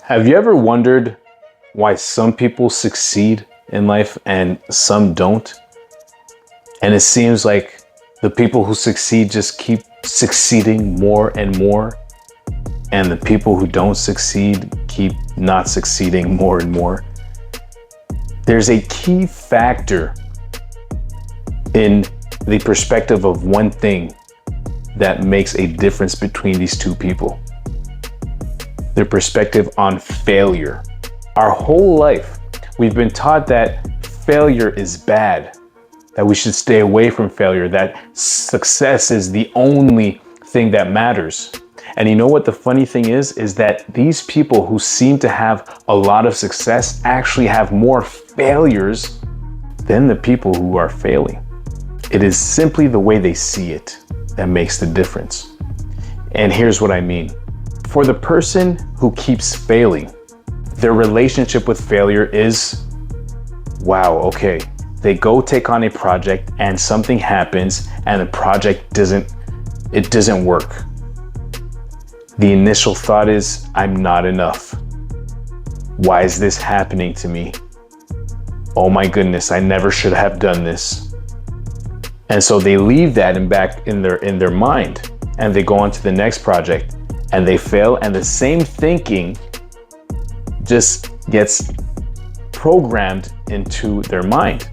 Have you ever wondered why some people succeed in life and some don't? And it seems like the people who succeed just keep succeeding more and more, and the people who don't succeed keep not succeeding more and more. There's a key factor in the perspective of one thing that makes a difference between these two people. Their perspective on failure. Our whole life, we've been taught that failure is bad, that we should stay away from failure, that success is the only thing that matters. And you know what the funny thing is that these people who seem to have a lot of success actually have more failures than the people who are failing. It is simply the way they see it that makes the difference. And here's what I mean. For the person who keeps failing, their relationship with failure is, wow, okay. They go take on a project and something happens and the project doesn't work. The initial thought is, I'm not enough. Why is this happening to me? Oh my goodness, I never should have done this. And so they leave that back in their mind, and they go on to the next project and they fail, and the same thinking just gets programmed into their mind.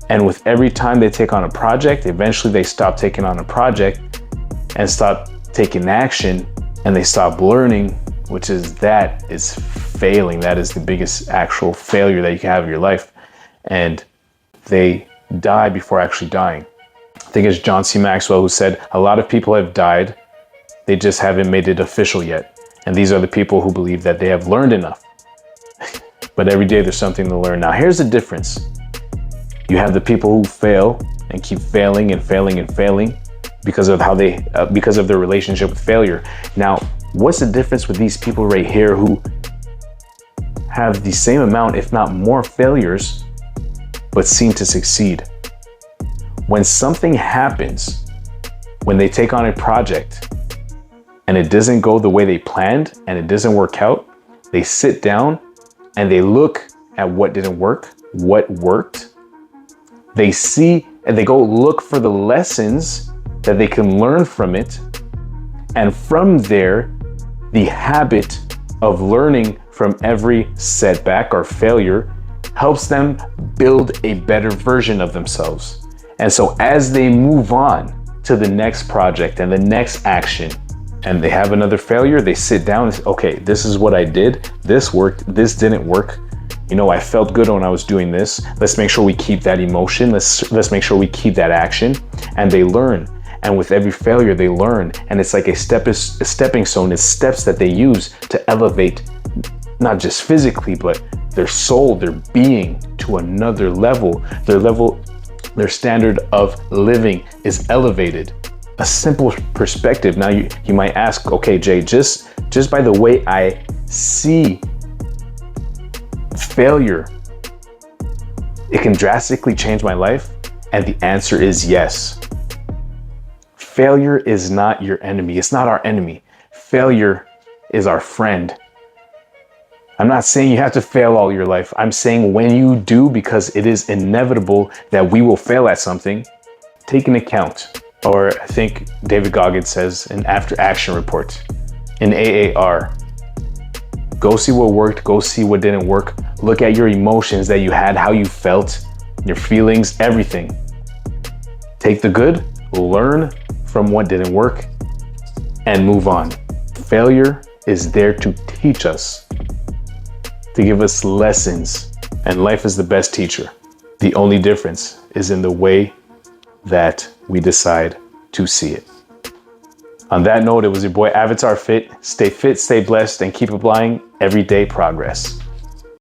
And with every time they take on a project, eventually they stop taking on a project and stop taking action, and they stop learning, which is failing. That is the biggest actual failure that you can have in your life. And they die before actually dying. I think it's John C. Maxwell who said, a lot of people have died, they just haven't made it official yet. And these are the people who believe that they have learned enough. But every day there's something to learn. Now here's the difference. You have the people who fail and keep failing and failing and failing because of because of their relationship with failure. Now, what's the difference with these people right here who have the same amount, if not more failures, but seem to succeed? When something happens, when they take on a project and it doesn't go the way they planned and it doesn't work out, they sit down and they look at what didn't work, what worked. They see and they go look for the lessons that they can learn from it. And from there, the habit of learning from every setback or failure helps them build a better version of themselves. And so as they move on to the next project and the next action, and they have another failure, they sit down and say, okay, this is what I did. This worked, this didn't work. You know, I felt good when I was doing this. Let's make sure we keep that emotion. Let's make sure we keep that action. And they learn. And with every failure, they learn. And it's like a stepping stone. It's steps that they use to elevate, not just physically, but their soul, their being to another level. Their standard of living is elevated. A simple perspective. Now you might ask, okay, Jay, just by the way I see failure, it can drastically change my life? And the answer is yes. Failure is not your enemy. It's not our enemy. Failure is our friend. I'm not saying you have to fail all your life. I'm saying when you do, because it is inevitable that we will fail at something, take an account. Or I think David Goggins says in After Action Report, in AAR, go see what worked, go see what didn't work. Look at your emotions that you had, how you felt, your feelings, everything. Take the good, learn from what didn't work, and move on. Failure is there to teach us, to give us lessons, and life is the best teacher. The only difference is in the way that we decide to see it. On that note, it was your boy Avatar Fit. Stay fit, stay blessed, and keep applying everyday progress.